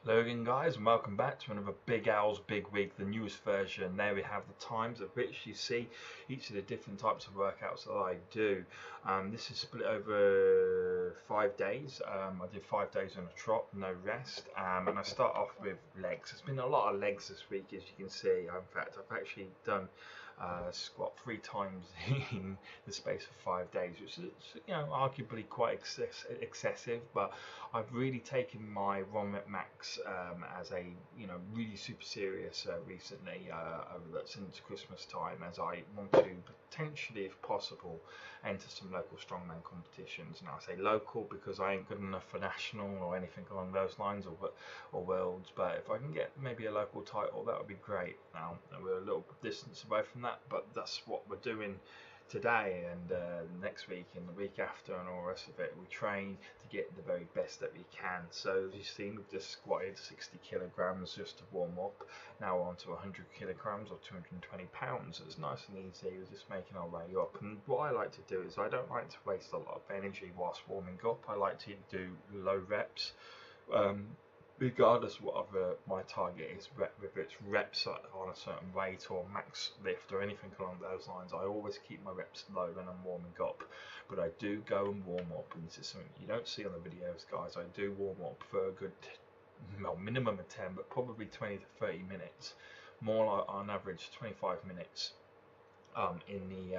Hello again guys and welcome back to another Big Owl's Big Week, the newest version. There we have the times at which you see each of the different types of workouts that I do. This is split over 5 days. I did 5 days on a trot, no rest, and I start off with legs. There's been a lot of legs this week, as you can see. In fact, I've actually done squat 3 times in the space of 5 days, which is arguably quite excessive, but I've really taken my 1 rep max as a really super serious recently since Christmas time, as I want to potentially, if possible, enter some local strongman competitions. Now I say local because I ain't good enough for national or anything along those lines, or worlds. But if I can get maybe a local title, that would be great. Now we're a little distance away from that, but that's what we're doing today and next week and the week after and all the rest of it. We train to get the very best that we can. So as you've seen, we've just squatted 60 kilograms just to warm up. Now on to 100 kilograms or 220 pounds. It's nice and easy. We're just making our way up. And what I like to do is I don't like to waste a lot of energy whilst warming up. I like to do low reps. Um, Regardless whatever my target is, whether it's reps on a certain weight or max lift or anything along those lines, I always keep my reps low when I'm warming up. But I do go and warm up, and this is something you don't see on the videos, guys. I do warm up for a good, well, minimum of 10, but probably 20 to 30 minutes. More like on average 25 minutes in the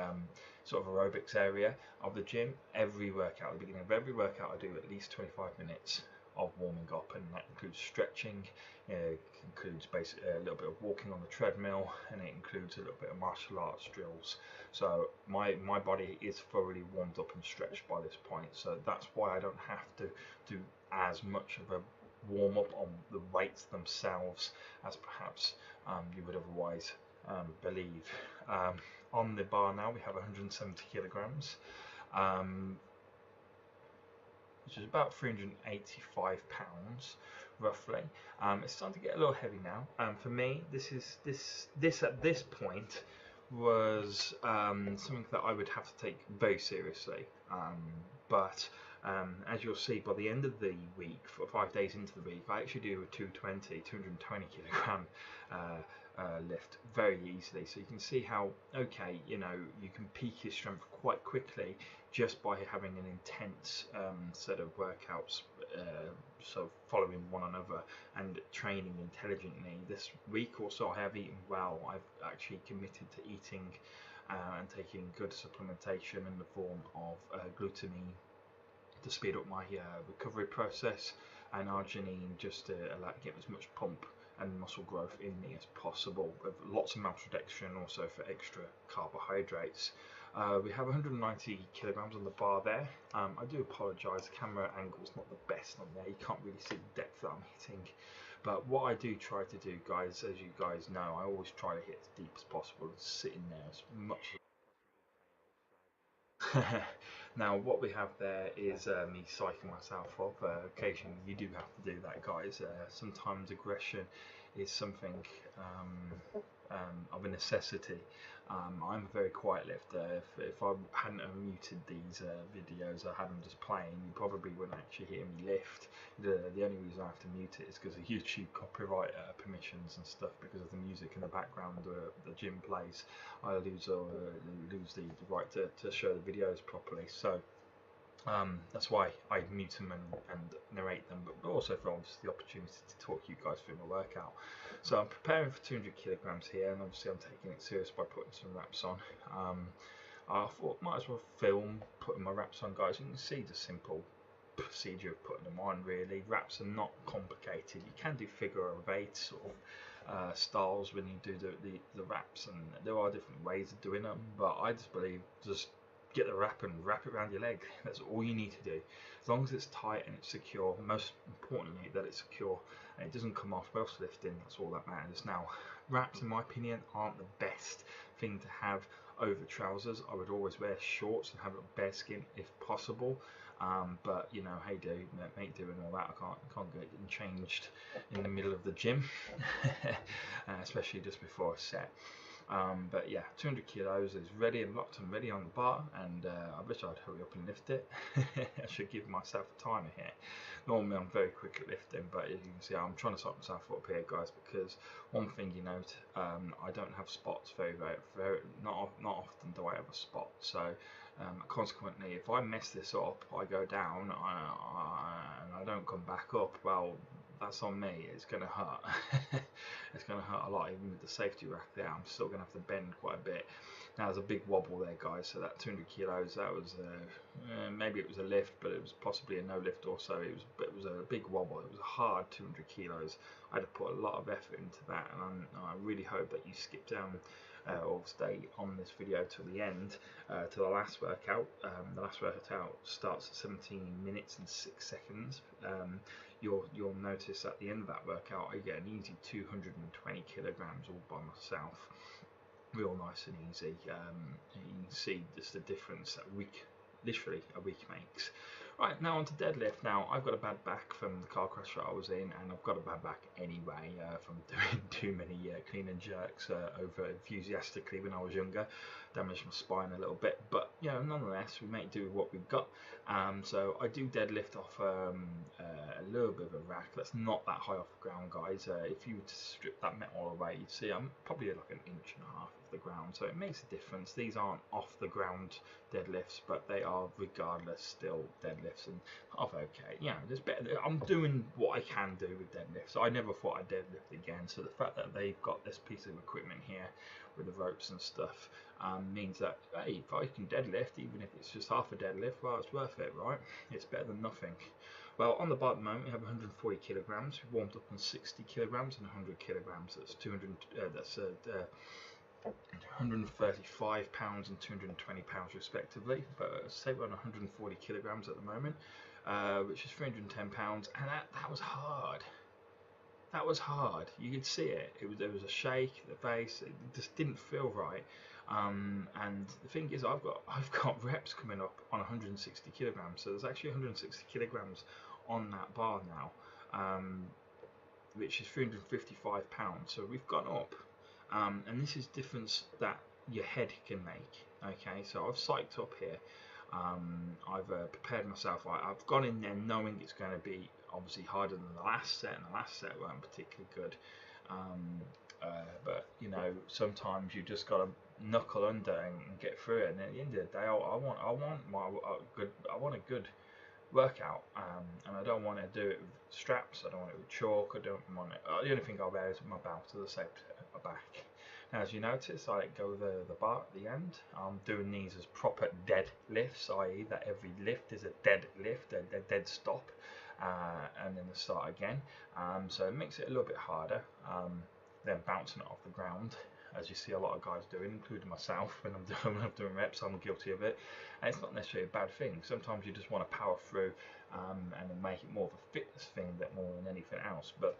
sort of aerobics area of the gym. Every workout, at the beginning of every workout, I do at least 25 minutes of warming up, and that includes stretching, it includes basically a little bit of walking on the treadmill, and it includes a little bit of martial arts drills. So my body is thoroughly warmed up and stretched by this point, so that's why I don't have to do as much of a warm up on the weights themselves as perhaps you would otherwise believe. Um, on the bar now we have 170 kilograms, um, which is about 385 pounds roughly. It's starting to get a little heavy now. For me, this at this point was something that I would have to take very seriously. But as you'll see, by the end of the week, for 5 days into the week, I actually do a 220 kilogram uh, lift very easily. So you can see how, okay, you can peak your strength quite quickly just by having an intense set of workouts, so following one another and training intelligently. This week or so I have eaten well. I've actually committed to eating and taking good supplementation in the form of glutamine to speed up my recovery process, and arginine just to get as much pump and muscle growth in me as possible, with lots of maltodextrin also for extra carbohydrates. We have 190 kilograms on the bar there. I do apologise, the camera angle's not the best on there, you can't really see the depth that I'm hitting. But what I do try to do, guys, as you guys know, I always try to hit as deep as possible, sitting there as much as now, what we have there is me psyching myself off. Occasionally, you do have to do that, guys. Sometimes aggression is something of a necessity. I'm a very quiet lifter. If I hadn't muted these videos, I had them just playing, you probably wouldn't actually hear me lift. The only reason I have to mute it is because of YouTube copyright permissions and stuff, because of the music in the background the gym plays. I lose the right to show the videos properly. So that's why I mute them and narrate them, but also for obviously the opportunity to talk you guys through my workout. So I'm preparing for 200 kilograms here, and obviously I'm taking it serious by putting some wraps on. I thought might as well film putting my wraps on, guys. You can see the simple procedure of putting them on. Really, wraps are not complicated. You can do figure of eight sort of styles when you do the wraps, and there are different ways of doing them, but I just believe just get the wrap and wrap it around your leg. That's all you need to do, as long as it's tight and it's secure. Most importantly, that it's secure and it doesn't come off whilst lifting. That's all that matters. Now, wraps in my opinion aren't the best thing to have over trousers. I would always wear shorts and have it bare skin if possible, but hey, do mate, doing all that, I can't get changed in the middle of the gym, especially just before a set. But yeah, 200 kilos is ready and locked and ready on the bar, and I wish I'd hurry up and lift it. I should give myself a timer here. Normally I'm very quick at lifting, but as you can see, I'm trying to stop myself up here, guys, because one thing you note, I don't have spots not often do I have a spot. So consequently, if I mess this up, I go down and I don't come back up, well, that's on me. It's going to hurt. It's going to hurt a lot. Even with the safety rack there, I'm still going to have to bend quite a bit. Now there's a big wobble there, guys, so that 200 kilos, that was maybe it was a lift, but it was possibly a no lift also. It was a big wobble. It was a hard 200 kilos. I had to put a lot of effort into that, and I really hope that you skip down or stay on this video till the end, to the last workout. The last workout starts at 17 minutes and 6 seconds. You'll notice at the end of that workout, I get an easy 220 kilograms all by myself. Real nice and easy. You can see just the difference that literally a week makes. Right, now on to deadlift. Now I've got a bad back from the car crash that I was in, and I've got a bad back anyway from doing too many clean and jerks over enthusiastically when I was younger. Damaged my spine a little bit, but you know, nonetheless, we make do with what we've got. So I do deadlift off a little bit of a rack. That's not that high off the ground, guys. If you were to strip that metal away, you'd see I'm probably like an inch and a half off the ground, so it makes a difference. These aren't off the ground deadlifts, but they are regardless still deadlifts, and half okay. You know, there's better. I'm doing what I can do with deadlifts. I never thought I'd deadlift again, so the fact that they've got this piece of equipment here with the ropes and stuff means that, hey, if I can deadlift, even if it's just half a deadlift, well, it's worth it, right? It's better than nothing. Well, on the bar at the moment we have 140 kilograms. We warmed up on 60 kilograms and 100 kilograms. That's 135 pounds and 220 pounds respectively. But say we're on 140 kilograms at the moment, which is 310 pounds, and that was hard. That was hard. You could see it. There was a shake, the face. It just didn't feel right. And the thing is, I've got reps coming up on 160 kilograms. So there's actually 160 kilograms on that bar now, which is 355 pounds. So we've gone up, and this is difference that your head can make. Okay, so I've psyched up here. I've prepared myself. I've gone in there knowing it's going to be obviously harder than the last set, and the last set weren't particularly good. But you know, sometimes you just got to knuckle under and get through it. And at the end of the day, I want a good workout, and I don't want to do it with straps. I don't want it with chalk. I don't want it. The only thing I'll wear is my belt to the side at my back. Now, as you notice, I let go of the bar at the end. I'm doing these as proper dead lifts, i.e. that every lift is a dead lift, a dead stop, and then the start again. So it makes it a little bit harder than bouncing it off the ground, as you see a lot of guys doing, including myself. When I'm doing reps, I'm guilty of it, and it's not necessarily a bad thing. Sometimes you just want to power through and make it more of a fitness thing more than anything else. But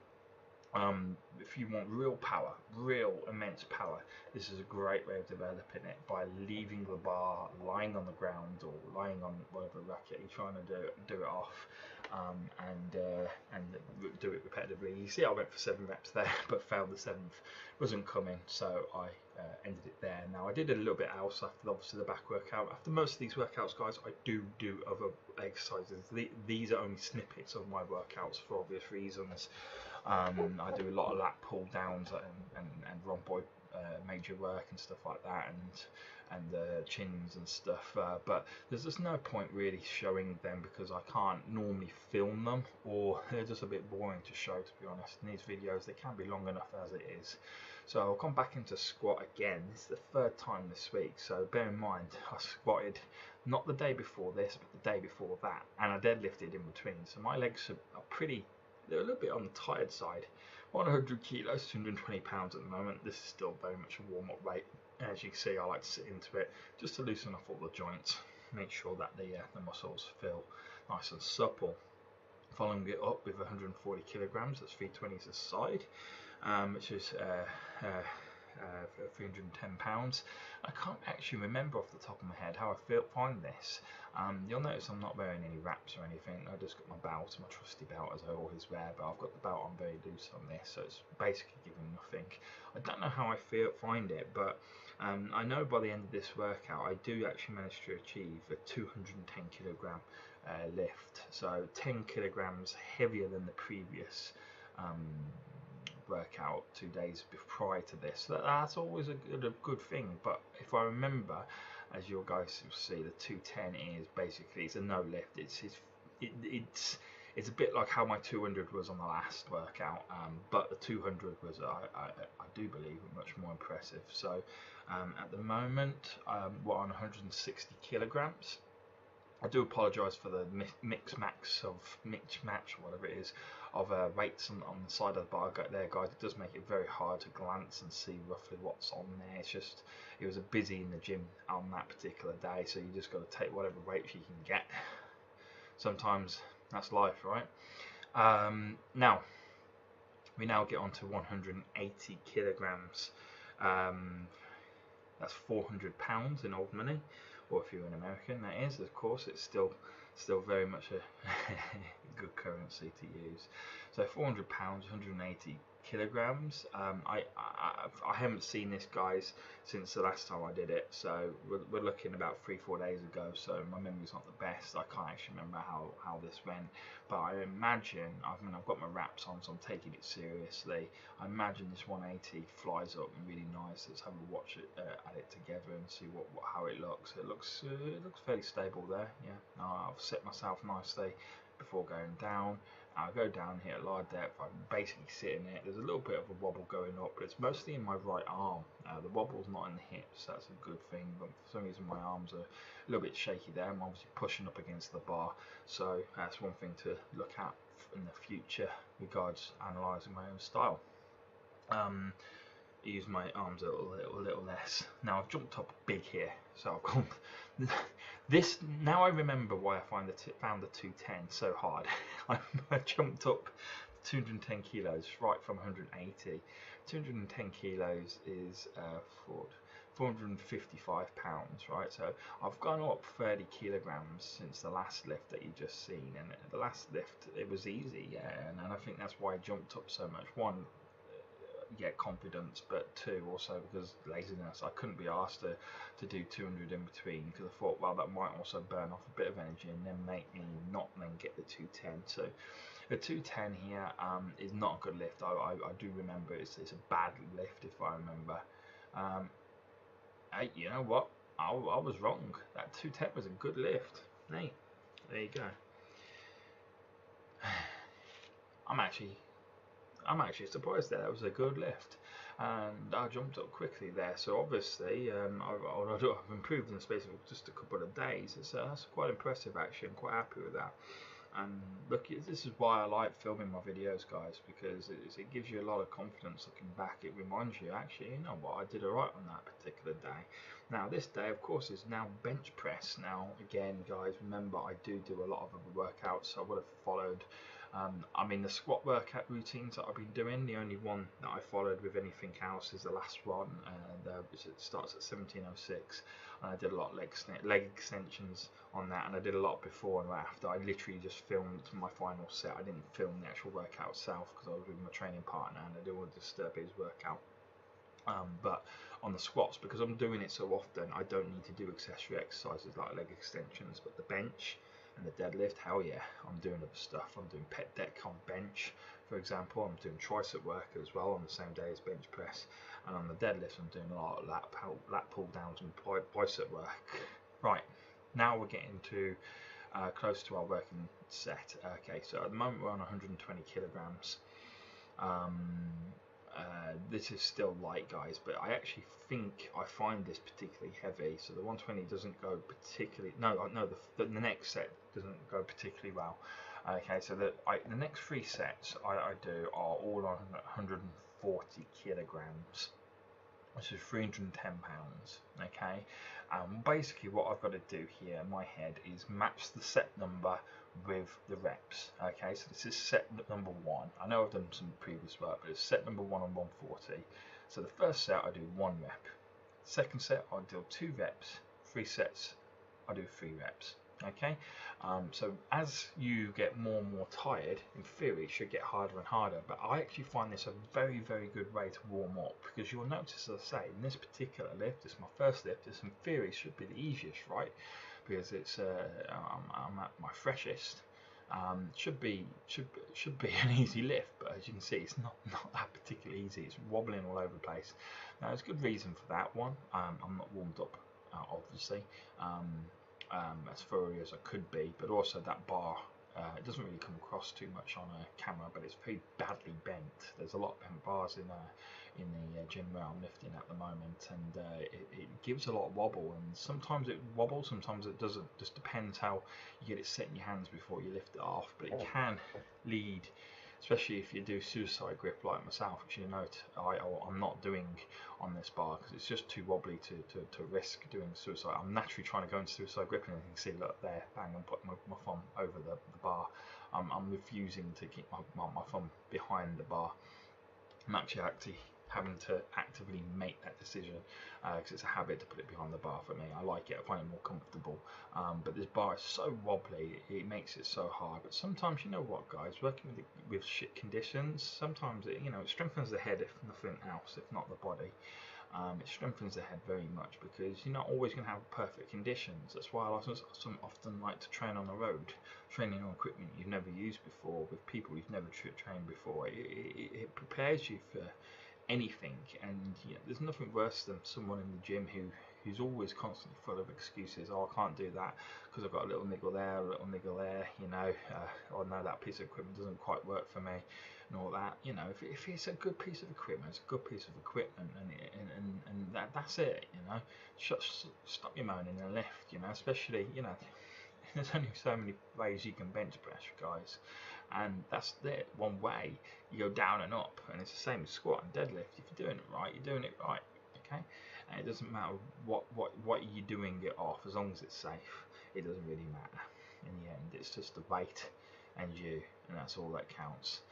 if you want real power, real immense power, this is a great way of developing it, by leaving the bar, lying on the ground or lying on whatever racket you're trying to do it off, and do it repetitively. You see, I went for 7 reps there, but failed the 7th. Wasn't coming, so I ended it there. Now I did a little bit else after obviously the back workout. After most of these workouts, guys, I do other exercises. These are only snippets of my workouts for obvious reasons. I do a lot of lat pull downs and rhomboid major work and stuff like that, and chins and stuff, but there's just no point really showing them because I can't normally film them, or they're just a bit boring to show, to be honest. In these videos, they can be long enough as it is. So I'll come back into squat again. This is the 3rd time this week, so bear in mind I squatted not the day before this, but the day before that, and I deadlifted in between, so my legs are pretty, they're a little bit on the tired side. 100 kilos, 220 pounds at the moment. This is still very much a warm-up weight. As you can see, I like to sit into it just to loosen up all the joints, make sure that the muscles feel nice and supple. Following it up with 140 kilograms, that's 320s a side, which is for 310 pounds. I can't actually remember off the top of my head how I find this. You'll notice I'm not wearing any wraps or anything. I just got my belt, my trusty belt as I always wear, but I've got the belt on very loose on this, so it's basically giving nothing. I don't know how I find it, but I know by the end of this workout I do actually manage to achieve a 210 kilogram lift, so 10 kilograms heavier than the previous workout 2 days prior to this. That's always a good thing. But if I remember, as you guys will see, the 210 is basically, it's a no lift. It's a bit like how my 200 was on the last workout, but the 200 was, I do believe, much more impressive. So at the moment we're on 160 kilograms. I do apologise for the mix match, or whatever it is, of weights on the side of the bar there, guys. It does make it very hard to glance and see roughly what's on there. It's just, it was a busy in the gym on that particular day, so you just got to take whatever weights you can get. Sometimes that's life, right? Now we get on to 180 kilograms. That's 400 pounds in old money, or if you're an American, that is, of course, it's still very much a good currency to use. So 400 pounds, 180 kilograms. I haven't seen this, guys, since the last time I did it, so we're looking about 3-4 days ago, so my memory's not the best. I can't actually remember how this went, but I imagine, I've got my wraps on, so I'm taking it seriously. I imagine this 180 flies up really nice. Let's have a watch at it together and see how it looks. It looks fairly stable there. Yeah, I've set myself nicely before going down. I'll go down here at large depth. I'm basically sitting it. There's a little bit of a wobble going up, but it's mostly in my right arm. The wobble's not in the hips. That's a good thing. But for some reason, my arms are a little bit shaky there. I'm obviously pushing up against the bar, so that's one thing to look at in the future regards analysing my own style. Use my arms a little less. Now I've jumped up big here, so I've gone this. Now I remember why I found the 210 so hard. I jumped up 210 kilos right from 180. 210 kilos is 455 pounds, right? So I've gone up 30 kilograms since the last lift that you just seen, and the last lift, it was easy, yeah, and I think that's why I jumped up so much. One, get confidence, but two, also because laziness. I couldn't be asked to do 200 in between, because I thought, well, that might also burn off a bit of energy and then make me not then get the 210. So the 210 here is not a good lift. I do remember it's a bad lift, if I remember. Hey, you know what, I was wrong. That 210 was a good lift. Hey, there you go. I'm actually surprised that was a good lift, and I jumped up quickly there. So obviously, I've improved in the space of just a couple of days. That's quite impressive, actually. I'm quite happy with that. And look, this is why I like filming my videos, guys, because it gives you a lot of confidence looking back. It reminds you, actually, you know what, I did alright on that particular day. Now this day, of course, is now bench press. Now again, guys, remember I do a lot of other workouts. So I would have followed the squat workout routines that I've been doing, the only one that I followed with anything else is the last one, which it starts at 1706, and I did a lot of leg extensions on that, and I did a lot before and after. I literally just filmed my final set. I didn't film the actual workout itself because I was with my training partner and I didn't want to disturb his workout. But on the squats, because I'm doing it so often, I don't need to do accessory exercises like leg extensions, but the bench and the deadlift, hell yeah, I'm doing other stuff. I'm doing pec deck on bench, for example. I'm doing tricep work as well on the same day as bench press, and on the deadlift I'm doing a lot of lat pull downs and bicep work. Right, now we're getting to close to our working set. Okay, so at the moment we're on 120 kilograms. This is still light, guys, but I actually think I find this particularly heavy. So the 120 doesn't go particularly. No, the next set doesn't go particularly well. Okay, so the next 3 sets I do are all on 140 kilograms. which is £310. Okay, basically what I've got to do here in my head is match the set number with the reps. Okay, so this is set number 1. I know I've done some previous work, but it's set number 1 on 140. So the first set I do 1 rep, second set I do 2 reps, 3 sets I do 3 reps. Okay, so as you get more and more tired, in theory it should get harder and harder, but I actually find this a very, very good way to warm up, because you'll notice, as I say, in this particular lift, it's my first lift, this in theory should be the easiest, right? Because it's I'm at my freshest. Should be an easy lift, but as you can see, it's not that particularly easy. It's wobbling all over the place. Now, there's a good reason for that one. I'm not warmed up, obviously. As thoroughly as I could be, but also that bar, it doesn't really come across too much on a camera, but it's very badly bent. There's a lot of bent bars in the gym where I'm lifting at the moment, and it gives a lot of wobble, and sometimes it wobbles, sometimes it doesn't. Just depends how you get it set in your hands before you lift it off, but it can lead, especially if you do suicide grip like myself, which you note I'm not doing on this bar because it's just too wobbly to risk doing suicide. I'm naturally trying to go into suicide grip, and you can see, look there, bang, I'm putting my thumb over the bar. I'm refusing to keep my thumb behind the bar. I'm actually having to actively make that decision because it's a habit to put it behind the bar for me. I like it, I find it more comfortable, but this bar is so wobbly, it makes it so hard. But sometimes, you know what, guys, working with shit conditions, sometimes it strengthens the head, if nothing else, if not the body. It strengthens the head very much, because you're not always going to have perfect conditions. That's why I often like to train on the road, training on equipment you've never used before, with people you've never trained before. It prepares you for anything, and there's nothing worse than someone in the gym who's always constantly full of excuses. Oh, I can't do that because I've got a little niggle there, a little niggle there, or no, that piece of equipment doesn't quite work for me, and all that. If it's a good piece of equipment, it's a good piece of equipment, and that's it. Stop your moaning in a lift. Especially there's only so many ways you can bench press, guys, and that's it. One way, you go down and up, and it's the same as squat and deadlift. If you're doing it right, you're doing it right. Okay, and it doesn't matter what you're doing it off, as long as it's safe. It doesn't really matter in the end. It's just the weight and you, and that's all that counts.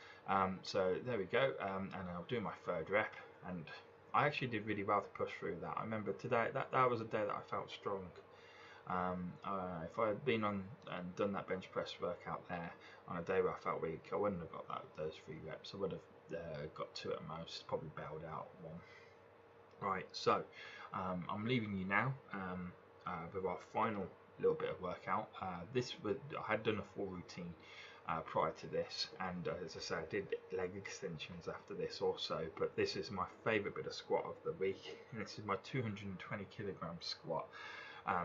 So there we go, and I'll do my third rep, and I actually did really well to push through that. I remember today that was a day that I felt strong. If I had been on and done that bench press workout there on a day where I felt weak, I wouldn't have got those 3 reps. I would have got 2 at most, probably bailed out 1. Right, so I'm leaving you now with our final little bit of workout. I had done a full routine prior to this, and as I say, I did leg extensions after this also, but this is my favourite bit of squat of the week, and this is my 220 kilogram squat.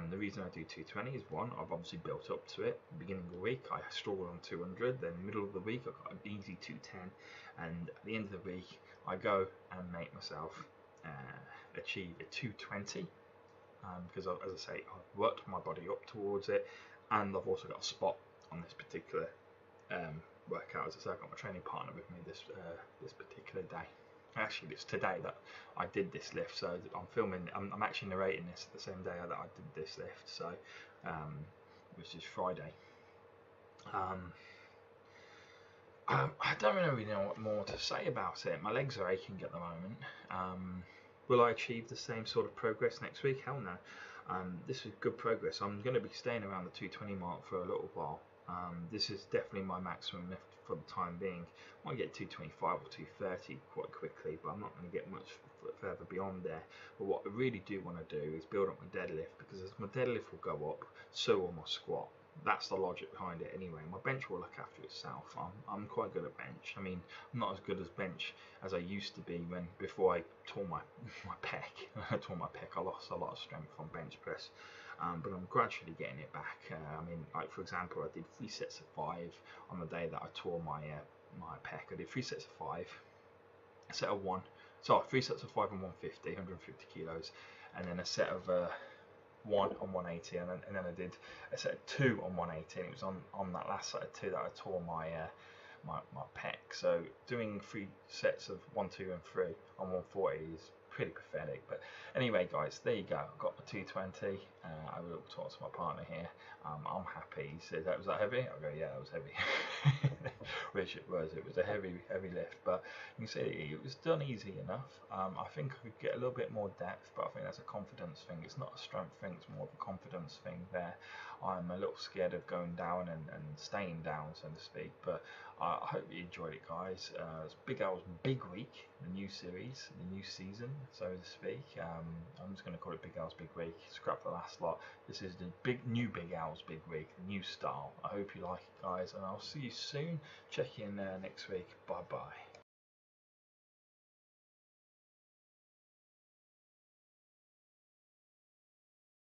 The reason I do 220 is, one, I've obviously built up to it. Beginning of the week, I struggled on 200. Then middle of the week, I got an easy 210, and at the end of the week, I go and make myself achieve a 220 because, as I say, I've worked my body up towards it, and I've also got a spot on this particular workout. As I say, I've got my training partner with me this particular day. Actually, it's today that I did this lift, so I'm actually narrating this the same day that I did this lift, so which is Friday. I don't really know what more to say about it. My legs are aching at the moment. Will I achieve the same sort of progress next week? Hell no. This is good progress. I'm going to be staying around the 220 mark for a little while. This is definitely my maximum lift for the time being. I might get 225 or 230 quite quickly, but I'm not going to get much further beyond there. But what I really do want to do is build up my deadlift, because as my deadlift will go up, so will my squat. That's the logic behind it anyway. My bench will look after itself. I'm quite good at bench. I mean, I'm not as good as bench as I used to be before I tore my pec. I tore my pec. I lost a lot of strength on bench press. But I'm gradually getting it back. Like for example, I did 3 sets of 5 on the day that I tore my pec. I did 3 sets of 5, a set of 1. So 3 sets of 5 on 150 kilos, and then a set of 1 on 180, and then I did a set of 2 on 180. And it was on that last set of 2 that I tore my pec. So doing 3 sets of 1, 2, and 3 on 140 is pretty pathetic. But anyway, guys, there you go. I've got my 220. I will talk to my partner here. I'm happy. He said, was that heavy? I go, yeah, that was heavy. Which it was. It was a heavy lift, but you can see it was done easy enough. I think I could get a little bit more depth, but I think that's a confidence thing. It's not a strength thing, it's more of a confidence thing there. I'm a little scared of going down and staying down, so to speak, but I hope you enjoyed it, guys. It's Big Al's Big Week, the new series, the new season, so to speak. I'm just going to call it Big Al's Big Week, scrap the last lot. This is the new Big Al's Big Week, the new style. I hope you like it, guys, and I'll see you soon. Check in next week. Bye bye.